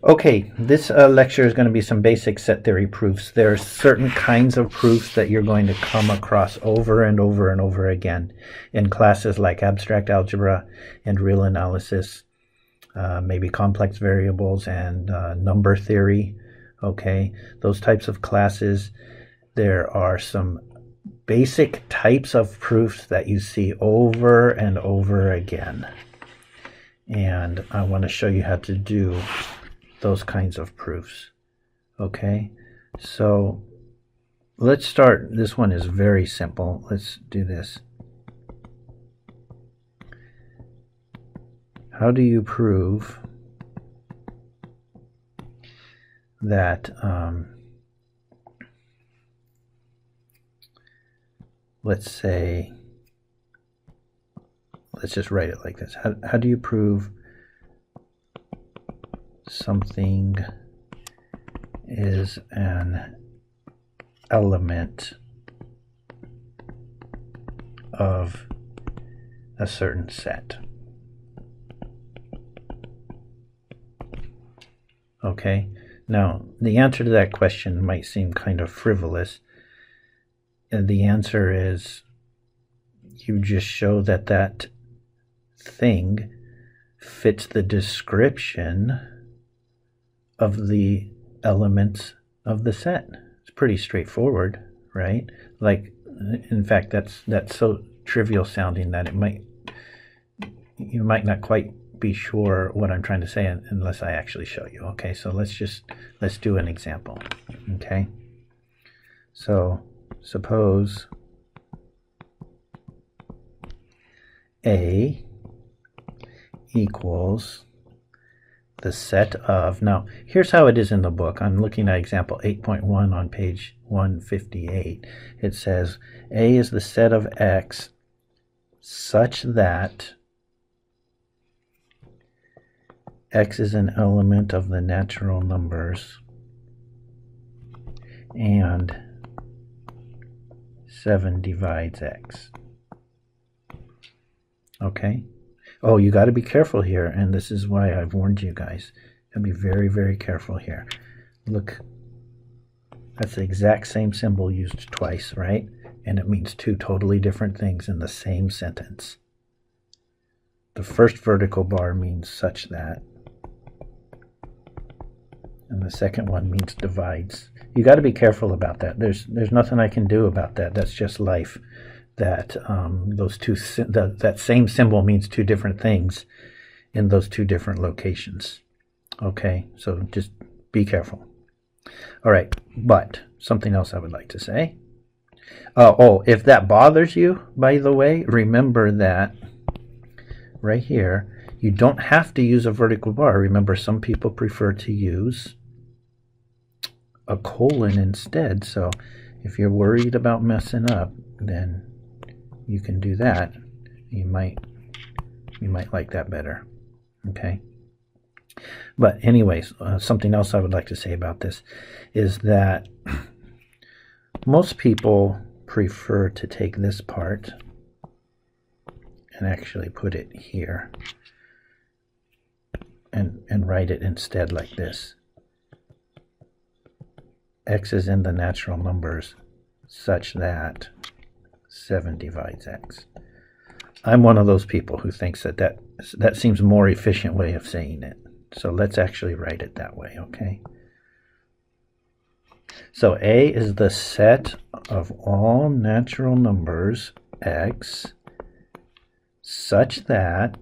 Okay, this lecture is going to be some basic set theory proofs. There are certain kinds of proofs that you're going to come across over and over and over again in classes like abstract algebra and real analysis, maybe complex variables and number theory. Okay, those types of classes. There are some basic types of proofs that you see over and over again. And I want to show you how to do those kinds of proofs. Okay, so let's start. This one is very simple. Let's do this. How do you prove that let's say, let's just write it like this. How do you prove something is an element of a certain set? Okay, now the answer to that question might seem kind of frivolous. And the answer is you just show that that thing fits the description of the elements of the set. It's pretty straightforward, right? Like, in fact, that's so trivial sounding that you might not quite be sure what I'm trying to say unless I actually show you. Okay, so let's do an example. Okay, so suppose A equals the set of, now here's how it is in the book. I'm looking at example 8.1 on page 158. It says A is the set of X such that X is an element of the natural numbers and 7 divides X. Okay. Oh, you got to be careful here, and this is why I've warned you guys. You got to be very, very careful here. Look, that's the exact same symbol used twice, right? And it means two totally different things in the same sentence. The first vertical bar means such that, and the second one means divides. You got to be careful about that. There's nothing I can do about that. That's just life. That that same symbol means two different things in those two different locations. Okay, so just be careful. All right, but something else I would like to say. Oh, if that bothers you, by the way, remember that right here, you don't have to use a vertical bar. Remember, some people prefer to use a colon instead. So if you're worried about messing up, then you can do that. You might like that better. Okay. But anyways, something else I would like to say about this is that most people prefer to take this part and actually put it here and write it instead like this. X is in the natural numbers such that 7 divides X. I'm one of those people who thinks that seems a more efficient way of saying it. So let's actually write it that way, okay? So A is the set of all natural numbers X such that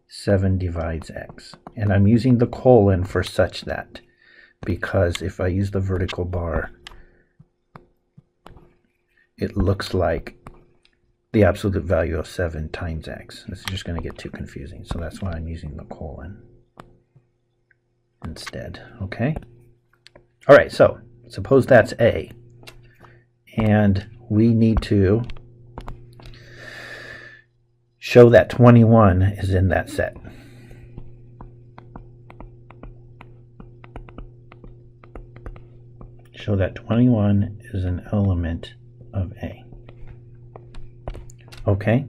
7 divides X. And I'm using the colon for such that, because if I use the vertical bar, it looks like the absolute value of 7 times X. This is just going to get too confusing, so that's why I'm using the colon instead. Okay? All right, so suppose that's A, and we need to show that 21 is in that set. Show that 21 is an element of A. Okay,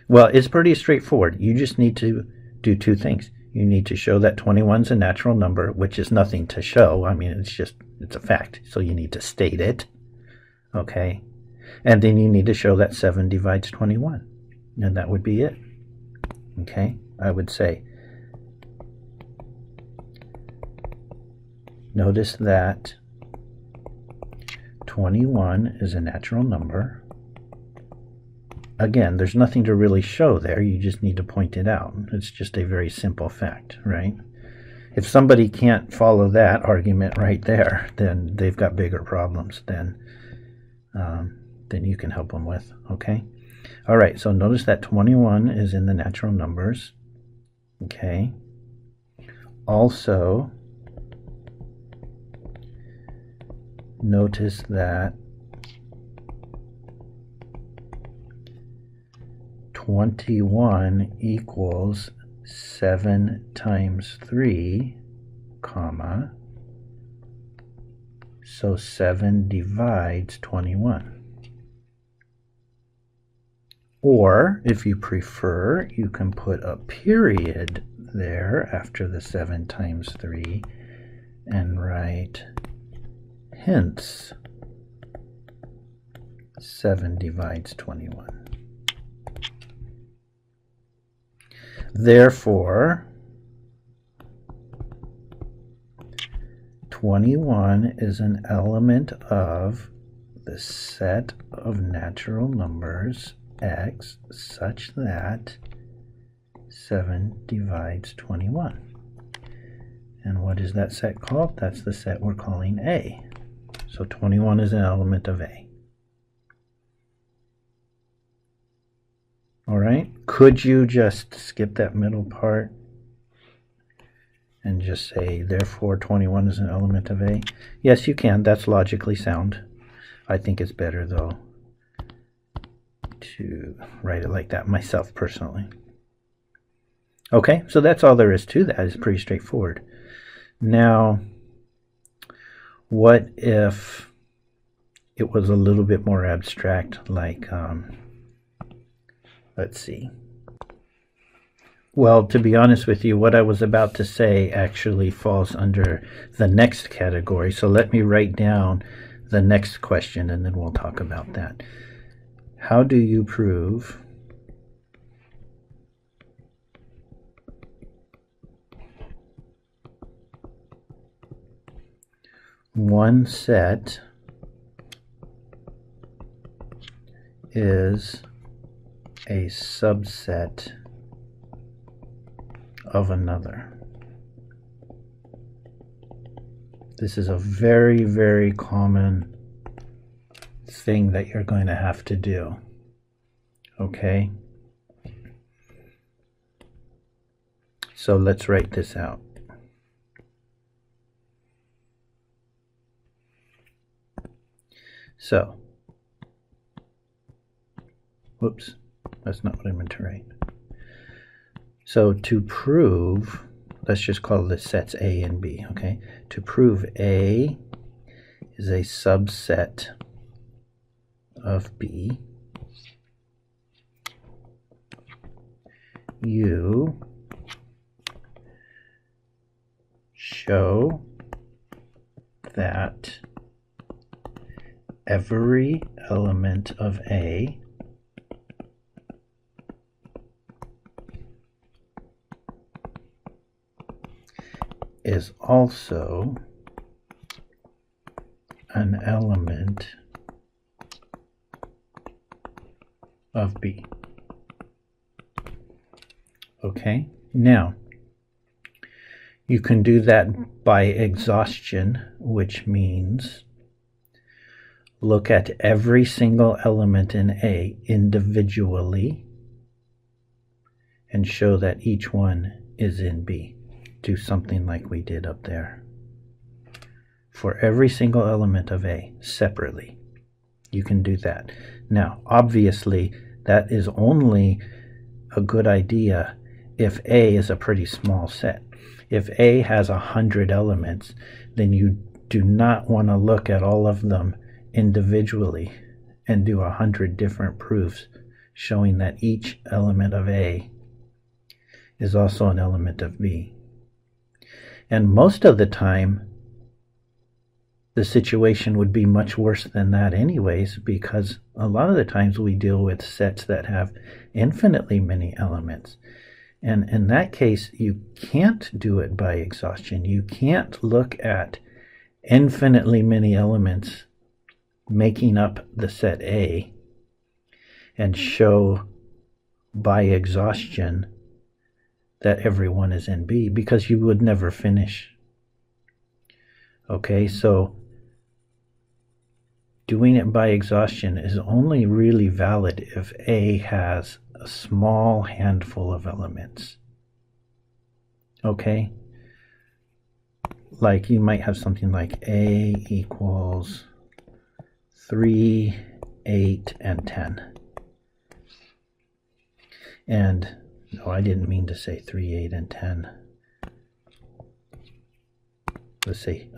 well, it's pretty straightforward. You just need to do two things. You need to show that 21 is a natural number, which is nothing to show. I mean, it's a fact. So you need to state it. Okay. And then you need to show that 7 divides 21. And that would be it. Okay. I would say, notice that 21 is a natural number. Again, there's nothing to really show there. You just need to point it out. It's just a very simple fact, right? If somebody can't follow that argument right there, then they've got bigger problems than you can help them with, okay? All right, so notice that 21 is in the natural numbers, okay? Also, notice that 21 equals 7 times 3, comma, so 7 divides 21. Or, if you prefer, you can put a period there after the 7 times 3 and write hence 7 divides 21. Therefore, 21 is an element of the set of natural numbers x such that 7 divides 21. And what is that set called? That's the set we're calling A. So 21 is an element of A. All right, could you just skip that middle part and just say, therefore 21 is an element of A? Yes, you can. That's logically sound. I think it's better, though, to write it like that myself, personally. Okay, so that's all there is to that. It's pretty straightforward. Now, what if it was a little bit more abstract, like... let's see. Well, to be honest with you, what I was about to say actually falls under the next category. So let me write down the next question and then we'll talk about that. How do you prove one set is a subset of another? This is a very, very common thing that you're going to have to do. Okay? So let's write this out. So, whoops. That's not what I meant to write. So to prove, let's just call the sets A and B, okay? To prove A is a subset of B, you show that every element of A is also an element of B. Okay, now you can do that by exhaustion, which means look at every single element in A individually and show that each one is in B. Do something like we did up there. For every single element of A separately, you can do that. Now, obviously, that is only a good idea if A is a pretty small set. If A has 100 elements, then you do not want to look at all of them individually and do 100 different proofs showing that each element of A is also an element of B. And most of the time, the situation would be much worse than that anyways, because a lot of the times we deal with sets that have infinitely many elements. And in that case, you can't do it by exhaustion. You can't look at infinitely many elements making up the set A and show by exhaustion that everyone is in B, because you would never finish. Okay, so doing it by exhaustion is only really valid if A has a small handful of elements. Okay? Like you might have something like A equals 3, 8, and 10. And, no, I didn't mean to say 3, 8, and 10. Let's say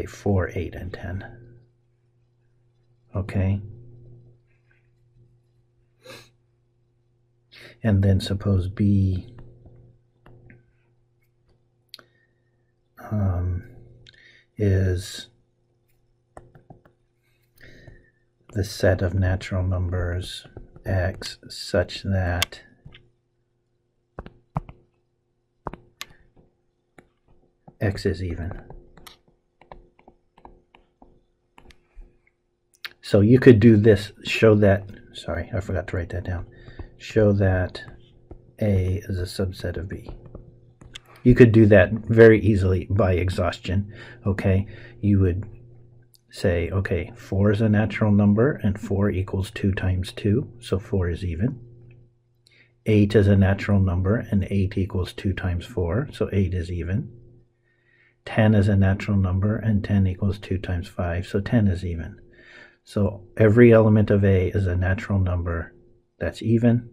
4, 8, and 10. Okay. And then suppose B is the set of natural numbers x such that x is even. So you could do this, show that, sorry, I forgot to write that down, show that A is a subset of B. You could do that very easily by exhaustion. Okay, you would say, okay, 4 is a natural number, and 4 equals 2 times 2, so 4 is even. 8 is a natural number, and 8 equals 2 times 4, so 8 is even. 10 is a natural number, and 10 equals 2 times 5, so 10 is even. So every element of A is a natural number that's even.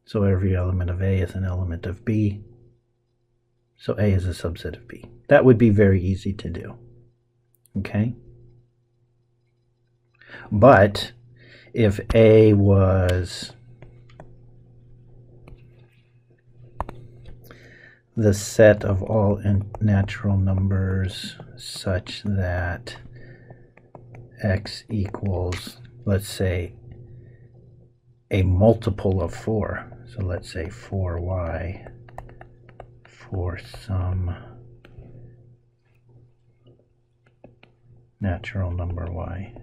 So every element of A is an element of B. So A is a subset of B. That would be very easy to do. Okay? But if A was the set of all natural numbers such that x equals, let's say, a multiple of 4. So let's say 4y for some natural number y.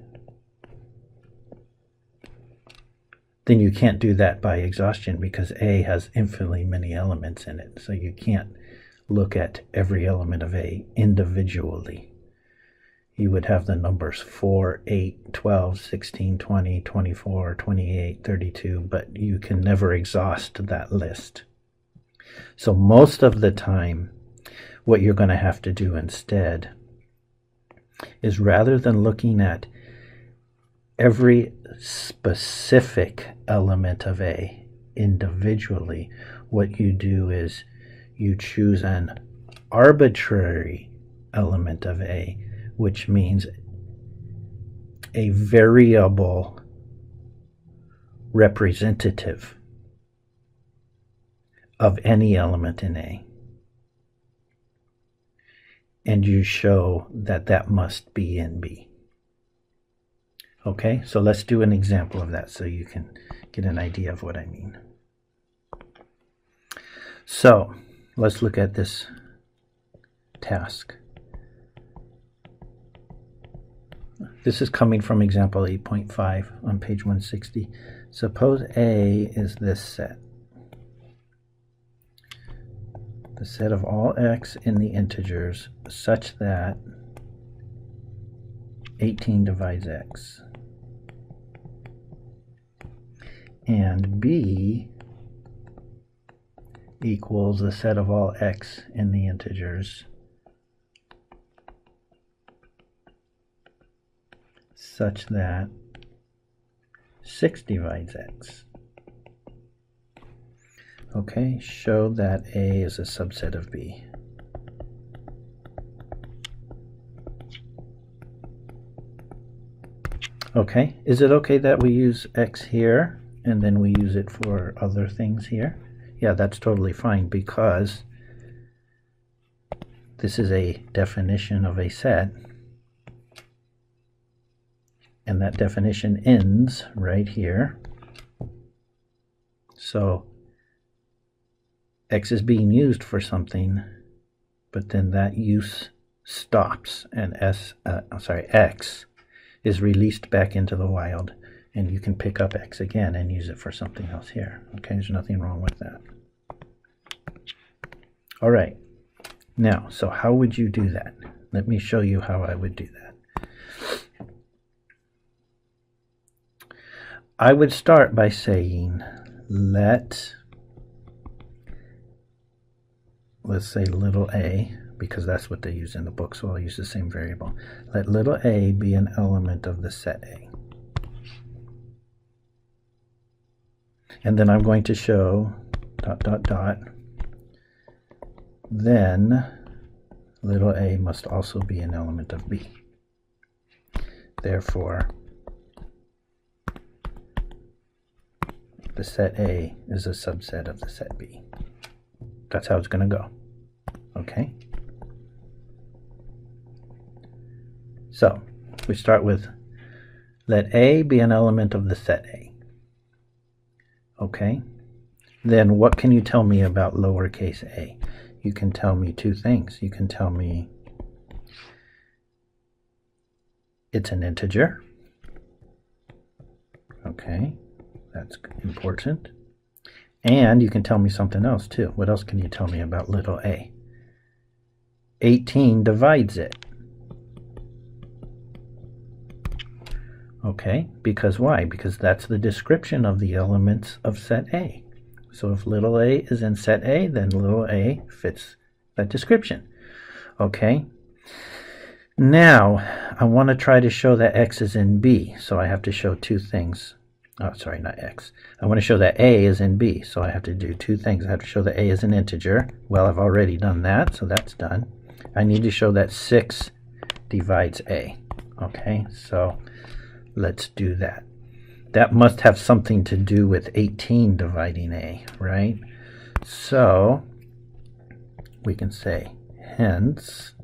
Then you can't do that by exhaustion because A has infinitely many elements in it. So you can't look at every element of A individually. You would have the numbers 4, 8, 12, 16, 20, 24, 28, 32, but you can never exhaust that list. So most of the time, what you're going to have to do instead is, rather than looking at every specific element of A individually, what you do is you choose an arbitrary element of A, which means a variable representative of any element in A. And you show that that must be in B. Okay, so let's do an example of that so you can get an idea of what I mean. So let's look at this task. This is coming from example 8.5 on page 160. Suppose A is this set. The set of all x in the integers such that 18 divides x. And B equals the set of all x in the integers such that 6 divides x. Okay, show that A is a subset of B. Okay, is it okay that we use x here and then we use it for other things here, yeah, that's totally fine, because this is a definition of a set, and that definition ends right here. So X is being used for something, but then that use stops, and X is released back into the wild, and you can pick up X again and use it for something else here. Okay, there's nothing wrong with that. All right, now, so how would you do that? Let me show you how I would do that. I would start by saying, let's say little a, because that's what they use in the book, so I'll use the same variable. Let little a be an element of the set A. And then I'm going to show ... Then little a must also be an element of B. Therefore, the set A is a subset of the set B. That's how it's going to go. Okay? So, we start with let A be an element of the set A. Okay? Then what can you tell me about lowercase a? You can tell me two things. You can tell me it's an integer. Okay, that's important. And you can tell me something else too. What else can you tell me about little a? 18 divides it. Okay, because why? Because that's the description of the elements of set A. So if little a is in set A, then little a fits that description. Okay, now I want to try to show that X is in B, so I have to show two things. Oh, sorry, not X. I want to show that A is in B, so I have to do two things. I have to show that A is an integer. Well, I've already done that, so that's done. I need to show that 6 divides A. Okay, so let's do that. That must have something to do with 18 dividing A, right? So we can say, hence,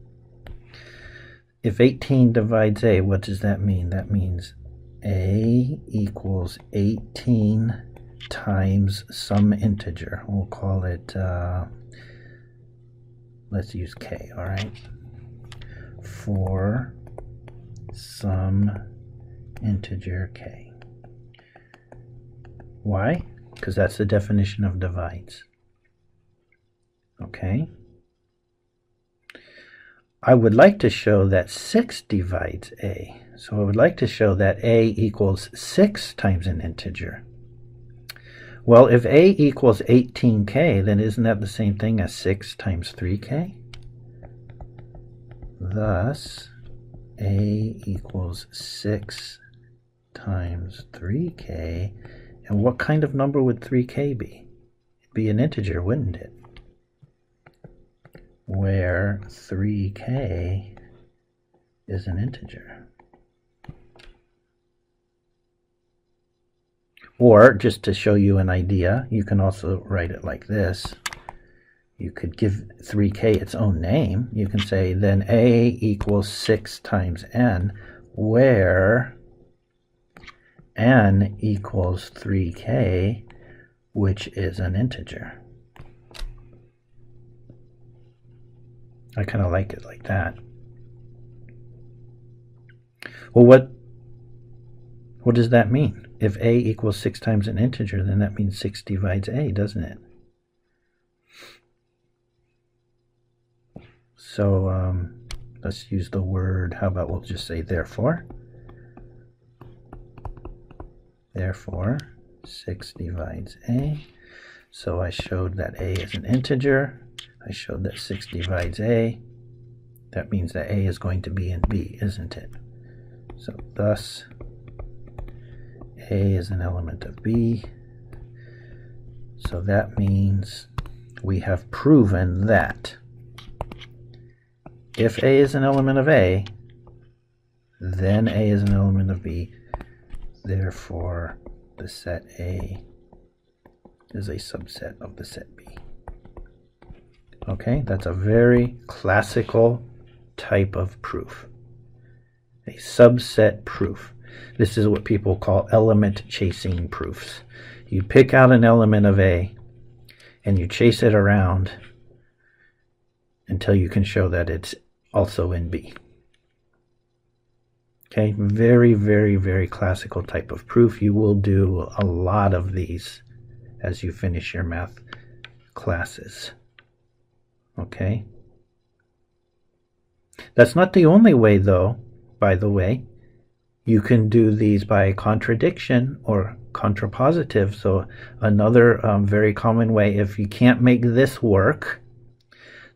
if 18 divides A, what does that mean? That means A equals 18 times some integer. We'll call it, let's use K, all right? For some integer K. Why? Because that's the definition of divides. Okay. I would like to show that 6 divides A. So I would like to show that A equals 6 times an integer. Well, if A equals 18K, then isn't that the same thing as 6 times 3K? Thus, A equals 6 times 3K. And what kind of number would 3K be? It'd be an integer, wouldn't it? Where 3K is an integer. Or, just to show you an idea, you can also write it like this. You could give 3K its own name. You can say, then A equals 6 times N, where N equals 3K, which is an integer. I kind of like it like that. Well, what does that mean? If A equals 6 times an integer, then that means 6 divides A, doesn't it? So let's use the word, how about we'll just say therefore. Therefore, 6 divides A. So I showed that A is an integer. I showed that 6 divides A. That means that A is going to be in B, isn't it? So thus, A is an element of B. So that means we have proven that if A is an element of A, then A is an element of B. Therefore, the set A is a subset of the set B. Okay, that's a very classical type of proof. A subset proof. This is what people call element chasing proofs. You pick out an element of A and you chase it around until you can show that it's also in B. Okay, very, very, very classical type of proof. You will do a lot of these as you finish your math classes. Okay. That's not the only way, though, by the way. You can do these by contradiction or contrapositive. So another very common way, if you can't make this work,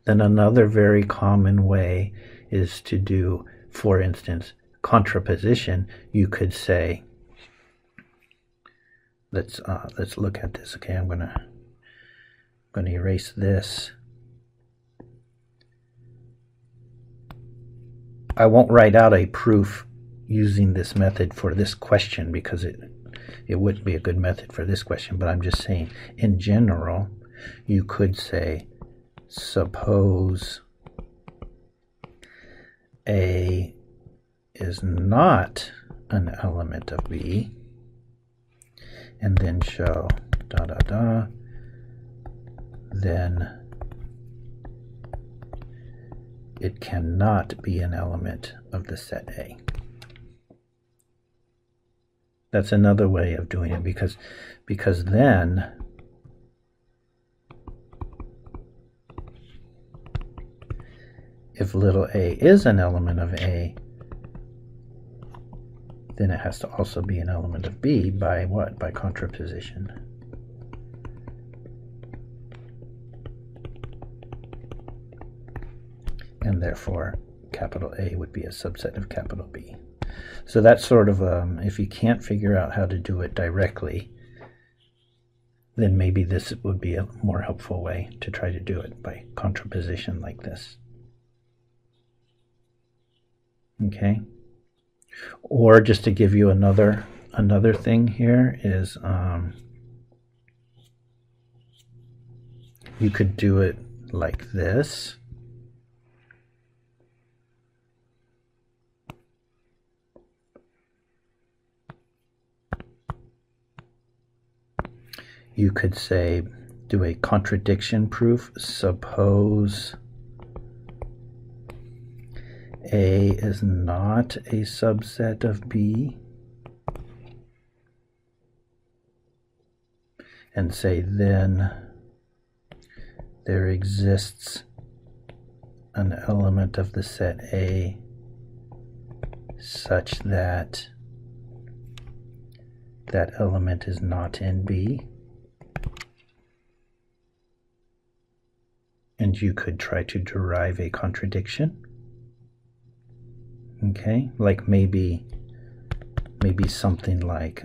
then another very common way is to do, for instance, contraposition. You could say, let's look at this. Okay, I'm gonna erase this. I won't write out a proof using this method for this question because it wouldn't be a good method for this question, but I'm just saying in general you could say, suppose A is not an element of B, and then show then it cannot be an element of the set A. That's another way of doing it, because then if little a is an element of A, then it has to also be an element of B by what? By contraposition. And therefore capital A would be a subset of capital B. So that's sort of, if you can't figure out how to do it directly, then maybe this would be a more helpful way to try to do it by contraposition like this. Okay? Or just to give you another thing here is you could do it like this. You could say, do a contradiction proof. Suppose A is not a subset of B, and say then there exists an element of the set A such that that element is not in B. And you could try to derive a contradiction. Okay, like maybe something like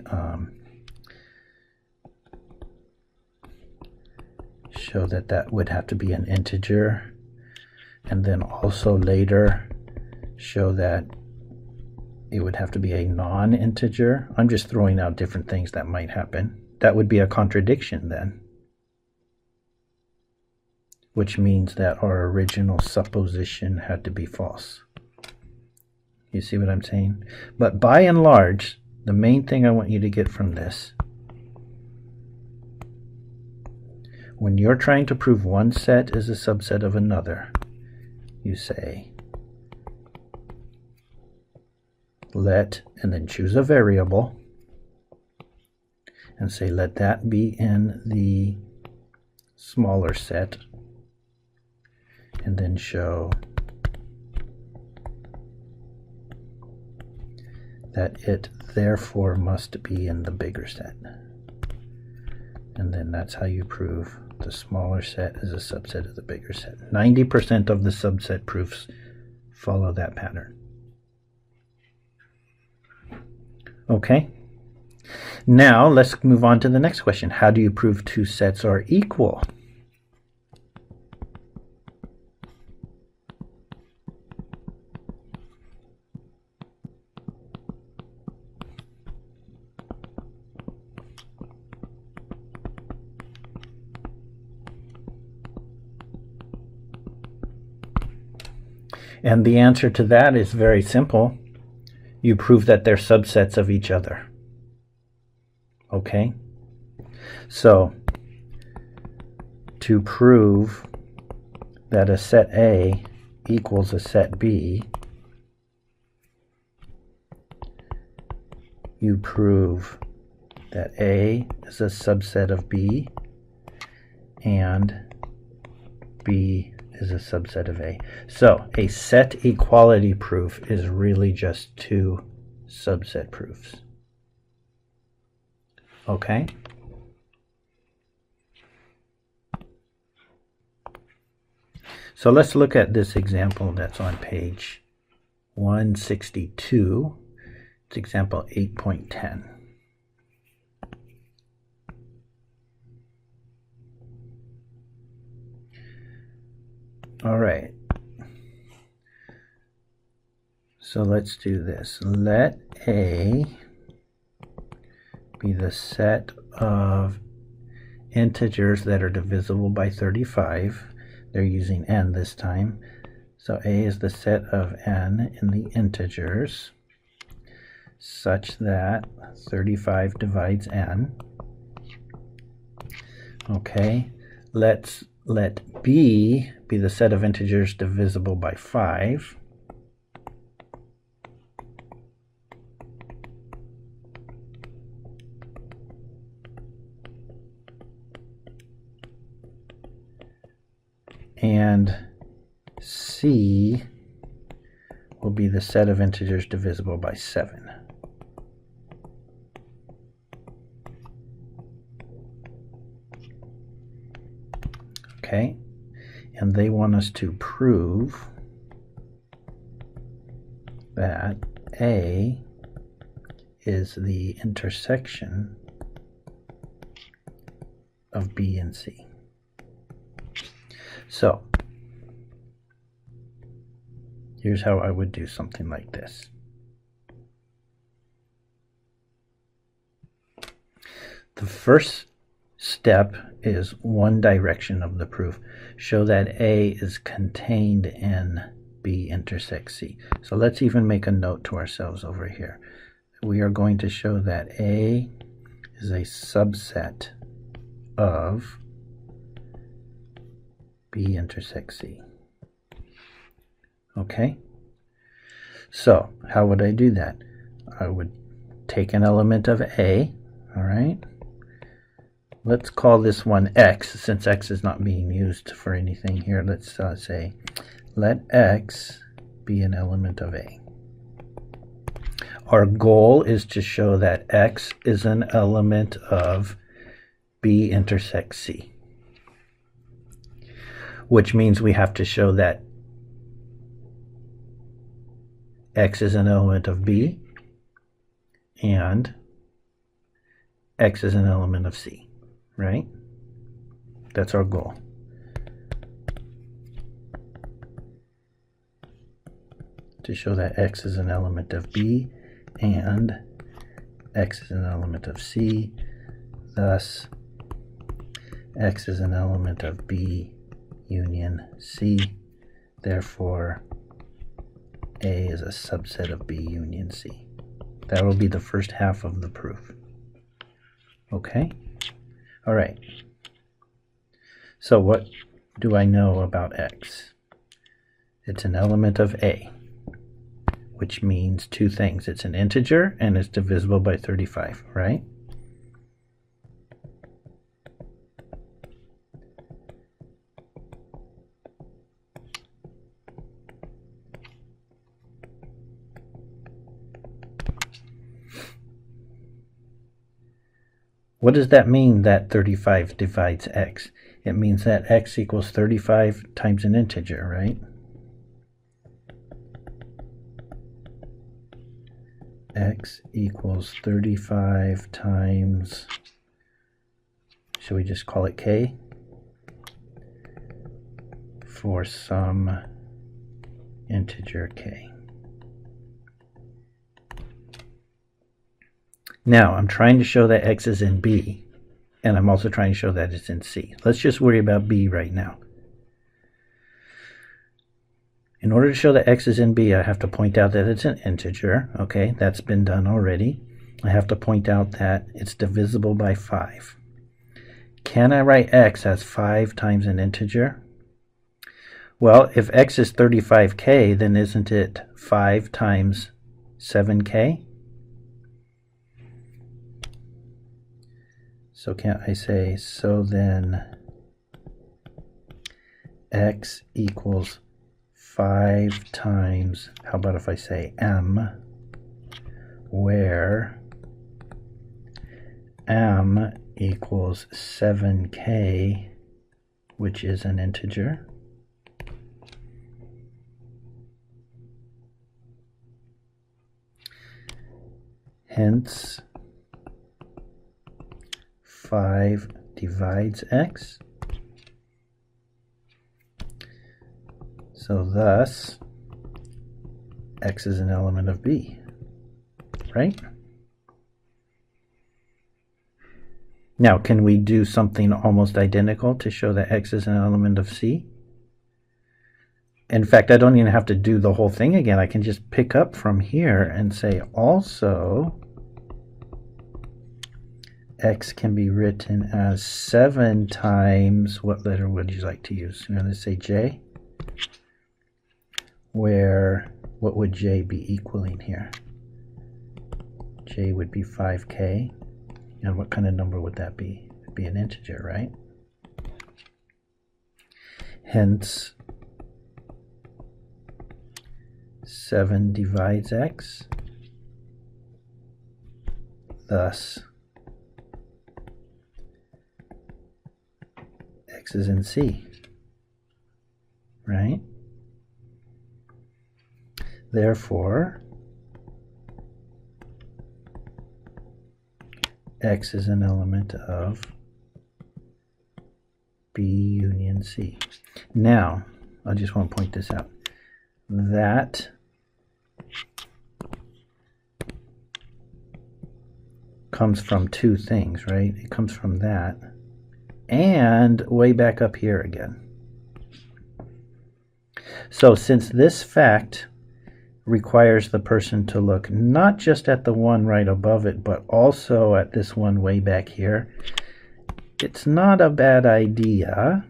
show that would have to be an integer, and then also later show that it would have to be a non-integer. I'm just throwing out different things that might happen. That would be a contradiction then, which means that our original supposition had to be false. You see what I'm saying? But by and large, the main thing I want you to get from this, when you're trying to prove one set is a subset of another, you say let, and then choose a variable, and say let that be in the smaller set, and then show that it therefore must be in the bigger set. And then that's how you prove the smaller set is a subset of the bigger set. 90% of the subset proofs follow that pattern. Okay. Now let's move on to the next question. How do you prove two sets are equal? And the answer to that is very simple. You prove that they're subsets of each other. Okay? So, to prove that a set A equals a set B, you prove that A is a subset of B and B is a subset of A. So a set equality proof is really just two subset proofs. Okay? So let's look at this example that's on page 162. It's example 8.10. All right. So let's do this. Let A be the set of integers that are divisible by 35. They're using n this time. So A is the set of n in the integers such that 35 divides n. Okay. Let B be the set of integers divisible by 5. And C will be the set of integers divisible by 7. Okay, and they want us to prove that A is the intersection of B and C. So, here's how I would do something like this. The first step is one direction of the proof. Show that A is contained in B intersects C. So let's even make a note to ourselves over here. We are going to show that A is a subset of B intersects C. Okay? So, how would I do that? I would take an element of A, all right? Let's call this one X, since X is not being used for anything here. Let's say, let X be an element of A. Our goal is to show that X is an element of B intersects C, which means we have to show that X is an element of B and X is an element of C. Right? That's our goal. To show that X is an element of B and X is an element of C. Thus, X is an element of B union C. Therefore, A is a subset of B union C. That will be the first half of the proof. Okay? All right, so what do I know about X? It's an element of A, which means two things. It's an integer and it's divisible by 35, right? What does that mean, that 35 divides X? It means that X equals 35 times an integer, right? X equals 35 times, should we just call it K? For some integer K. Now, I'm trying to show that X is in B, and I'm also trying to show that it's in C. Let's just worry about B right now. In order to show that x is in B, I have to point out that it's an integer. Okay, that's been done already. I have to point out that it's divisible by 5. Can I write x as 5 times an integer? Well, if x is 35k, then isn't it 5 times 7k? So can't I say, so then x equals 5 times, how about if I say m, where m equals 7k, which is an integer. Hence, 5 divides x. So thus, x is an element of B, right? Now, can we do something almost identical to show that x is an element of C? In fact, I don't even have to do the whole thing again. I can just pick up from here and say also x can be written as 7 times, what letter would you like to use? I'm going to say J, where what would J be equaling here? J would be 5k. And what kind of number would that be? It'd be an integer, right? Hence, 7 divides x. Thus, x is in C, right? Therefore, x is an element of B union C. Now, I just want to point this out. That comes from two things, right? It comes from that and way back up here again. So since this fact requires the person to look not just at the one right above it, but also at this one way back here, it's not a bad idea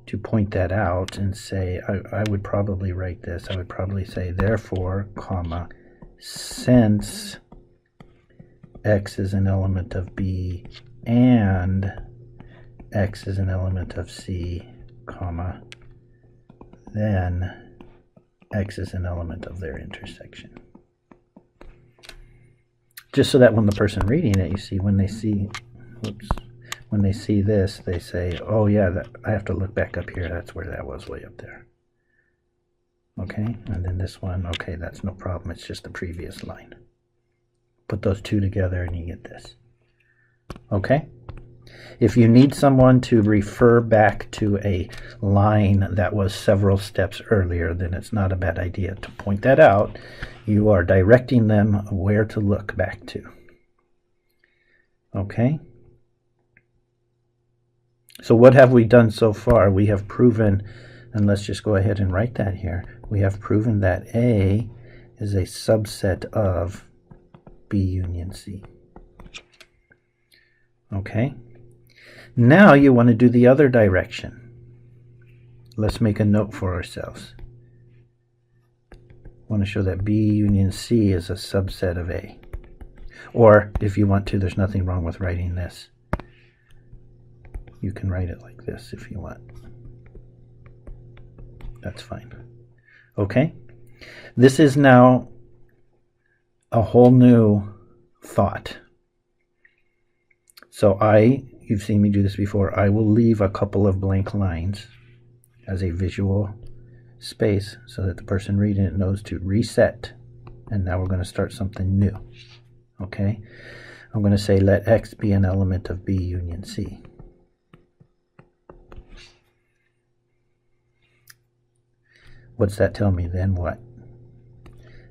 to point that out and say, I would probably write this. I would probably say, therefore, comma, since x is an element of B and x is an element of C, comma, then x is an element of their intersection. Just so that when the person reading it, you see, when they see, whoops, when they see this, they say, oh yeah, I have to look back up here. That's where that was, way up there. Okay, and then this one, okay, that's no problem. It's just the previous line. Put those two together and you get this. Okay? If you need someone to refer back to a line that was several steps earlier, then it's not a bad idea to point that out. You are directing them where to look back to. Okay? So what have we done so far? We have proven, and let's just go ahead and write that here. We have proven that A is a subset of B union C. Okay? Now you want to do the other direction. Let's make a note for ourselves. I want to show that B union C is a subset of A. Or if you want to, there's nothing wrong with writing this. You can write it like this if you want. That's fine. Okay? This is now a whole new thought. So you've seen me do this before, I will leave a couple of blank lines as a visual space so that the person reading it knows to reset. And now we're going to start something new. Okay? I'm going to say let x be an element of B union C. What's that tell me then? What?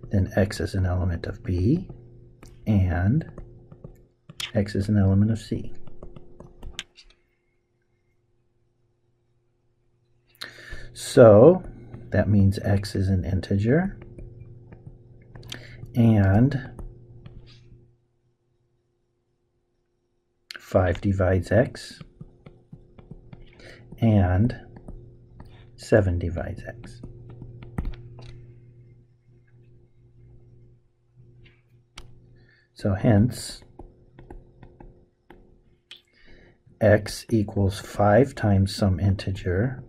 Then x is an element of B and x is an element of C. So that means x is an integer, and 5 divides x, and 7 divides x. So hence, x equals 5 times some integer,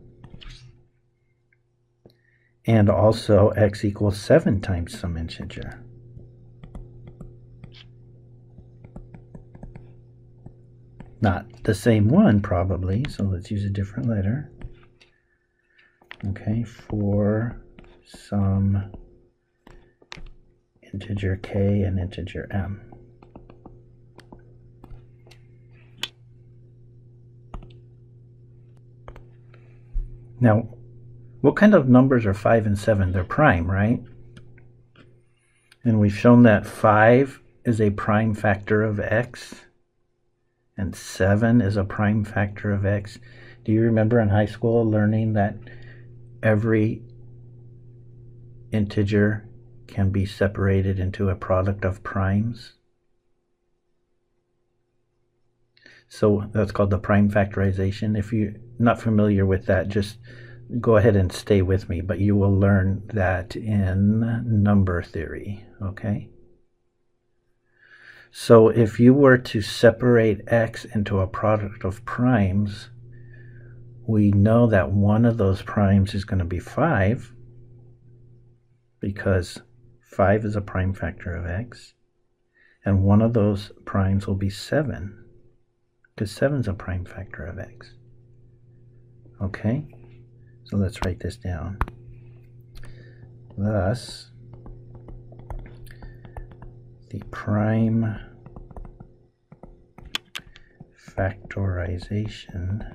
and also x equals 7 times some integer. Not the same one, probably, so let's use a different letter. Okay, for some integer k and integer m. Now, what kind of numbers are 5 and 7? They're prime, right? And we've shown that 5 is a prime factor of x, and 7 is a prime factor of x. Do you remember in high school learning that every integer can be separated into a product of primes? So that's called the prime factorization. If you're not familiar with that, just go ahead and stay with me, but you will learn that in number theory, okay? So if you were to separate x into a product of primes, we know that one of those primes is going to be 5, because 5 is a prime factor of x, and one of those primes will be 7, because 7 is a prime factor of x. Okay, so let's write this down. Thus, the prime factorization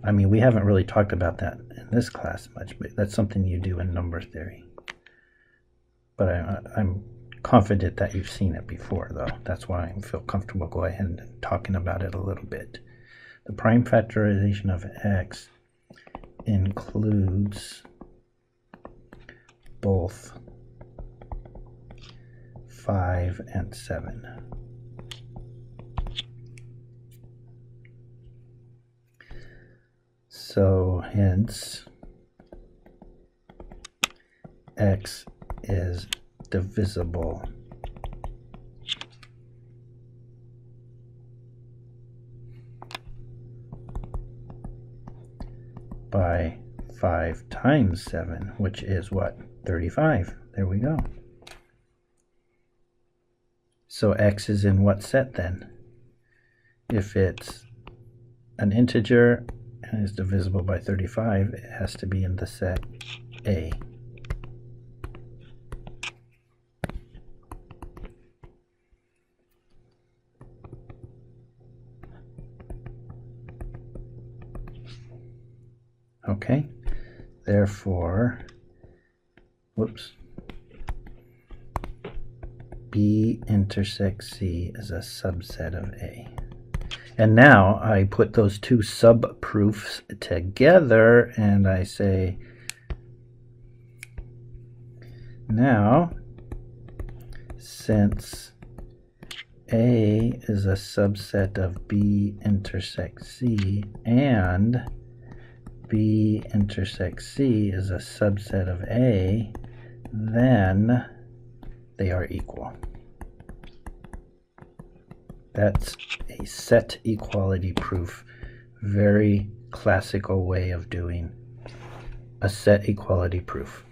I mean, we haven't really talked about that in this class much, but that's something you do in number theory. But I'm confident that you've seen it before, though. That's why I feel comfortable going ahead and talking about it a little bit. The prime factorization of x includes both 5 and 7. So hence, x is divisible by 5 times 7, which is what? 35. There we go. So x is in what set then? If it's an integer and is divisible by 35, it has to be in the set A. Okay, therefore, whoops, B intersects C is a subset of A. And now I put those two subproofs together and I say, now, since A is a subset of B intersects C and B intersects C is a subset of A, then they are equal. That's a set equality proof. Very classical way of doing a set equality proof.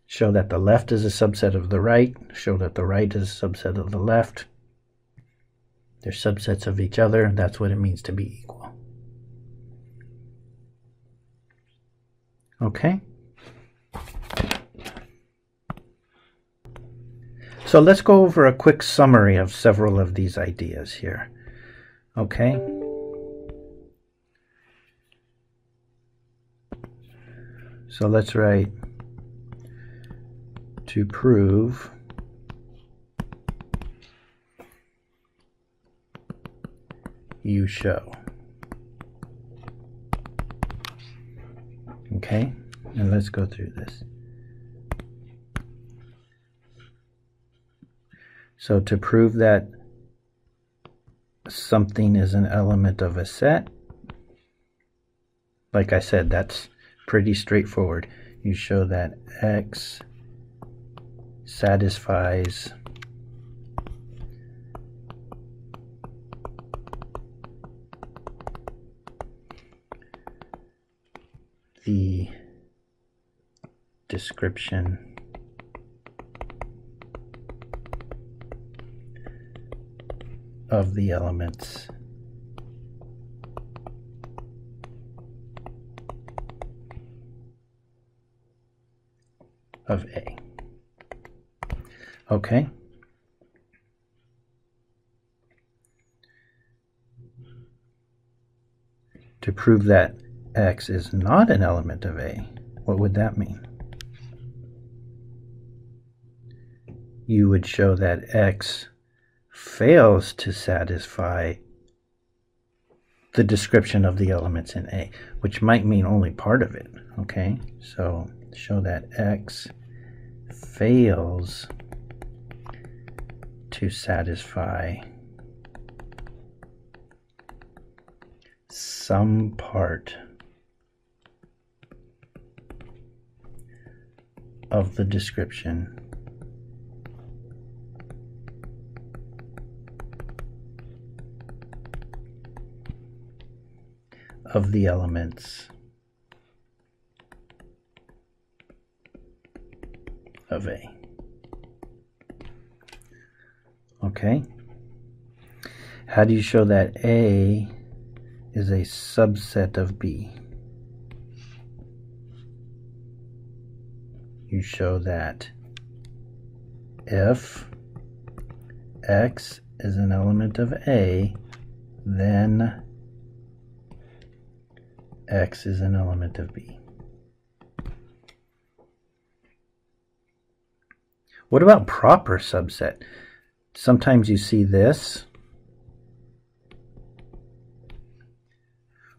Show that the left is a subset of the right. Show that the right is a subset of the left. They're subsets of each other. That's what it means to be equal. Okay? So let's go over a quick summary of several of these ideas here. Okay? So let's write, to prove you show. Okay, and let's go through this. So to prove that something is an element of a set, like I said, that's pretty straightforward. You show that X satisfies the description of the elements of A. Okay. To prove that X is not an element of A, what would that mean? You would show that X fails to satisfy the description of the elements in A, which might mean only part of it. Okay, so show that X fails to satisfy some part of the description of the elements of A. Okay. How do you show that A is a subset of B? You show that if X is an element of A, then X is an element of B. What about proper subset? Sometimes you see this,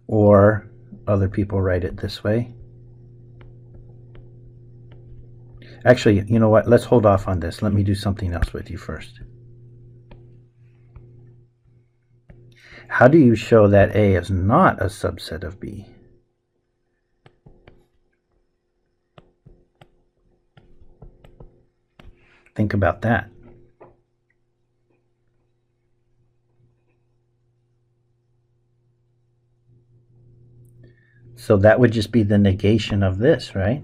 or other people write it this way. Actually, you know what? Let's hold off on this. Let me do something else with you first. How do you show that A is not a subset of B? Think about that. So that would just be the negation of this, right?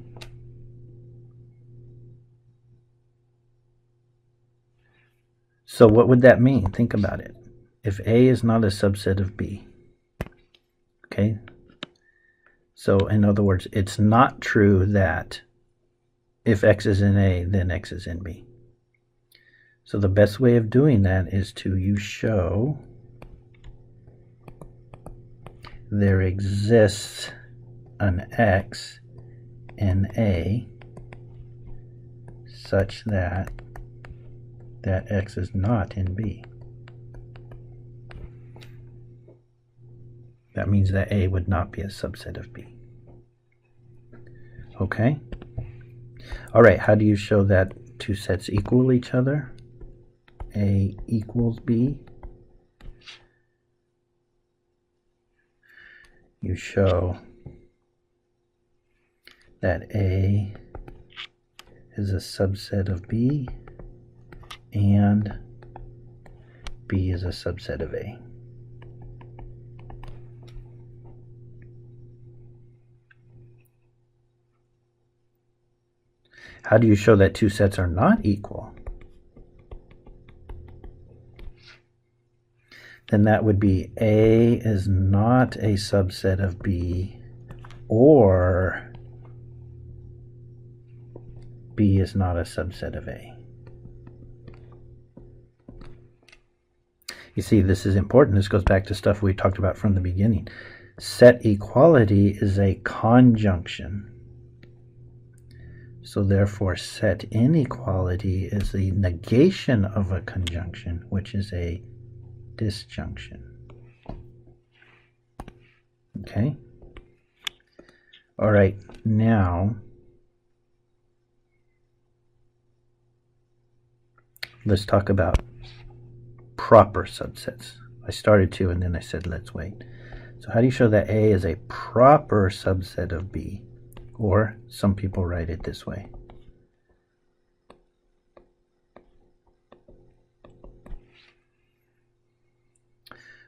So what would that mean? Think about it. If A is not a subset of B, okay? So in other words, it's not true that if X is in A, then X is in B. So the best way of doing that is to show there exists an X in A such that X is not in B. That means that A would not be a subset of B. Okay? All right, how do you show that two sets equal each other? A equals B. You show that A is a subset of B and B is a subset of A. How do you show that two sets are not equal? Then that would be A is not a subset of B, or B is not a subset of A. You see, this is important. This goes back to stuff we talked about from the beginning. Set equality is a conjunction. So therefore, set inequality is the negation of a conjunction, which is a disjunction. Okay. All right, now let's talk about proper subsets. I started to, and then I said let's wait. So how do you show that A is a proper subset of B? Or some people write it this way.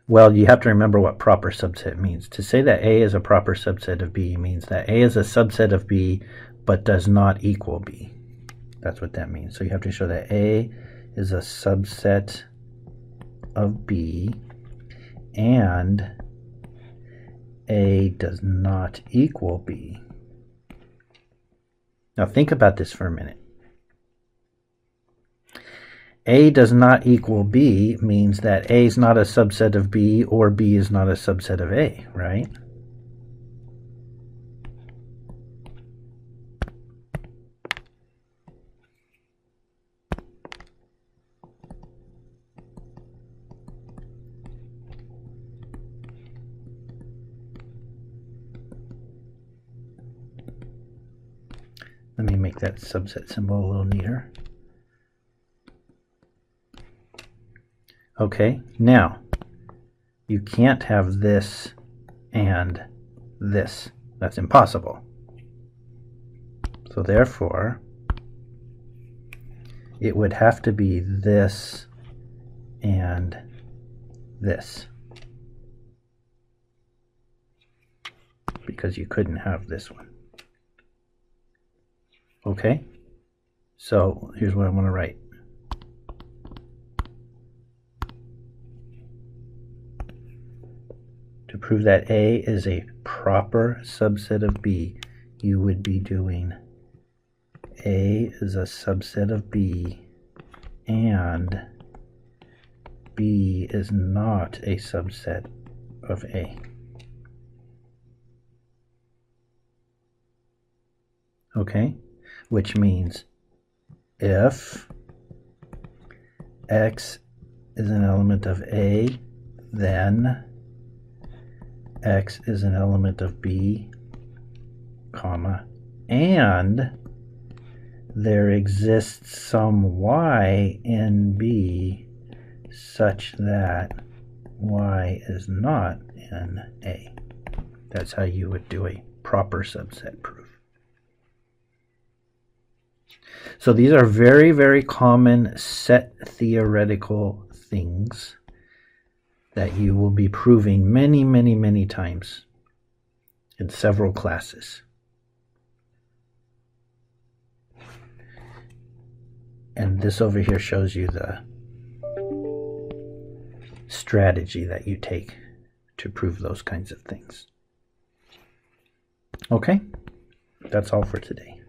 Well, you have to remember what proper subset means. To say that A is a proper subset of B means that A is a subset of B but does not equal B. That's what that means. So you have to show that A is a subset of B and A does not equal B. Now think about this for a minute. A does not equal B means that A is not a subset of B or B is not a subset of A, right? Let me make that subset symbol a little neater. Okay, now you can't have this and this. That's impossible. So therefore, it would have to be this and this, because you couldn't have this one. Okay, so here's what I want to write. To prove that A is a proper subset of B, you would be doing A is a subset of B and B is not a subset of A. Okay, which means if X is an element of A, then X is an element of B, comma, and there exists some Y in B such that Y is not in A. That's how you would do a proper subset proof. So these are very, very common set theoretical things that you will be proving many, many, many times in several classes. And this over here shows you the strategy that you take to prove those kinds of things. Okay, that's all for today.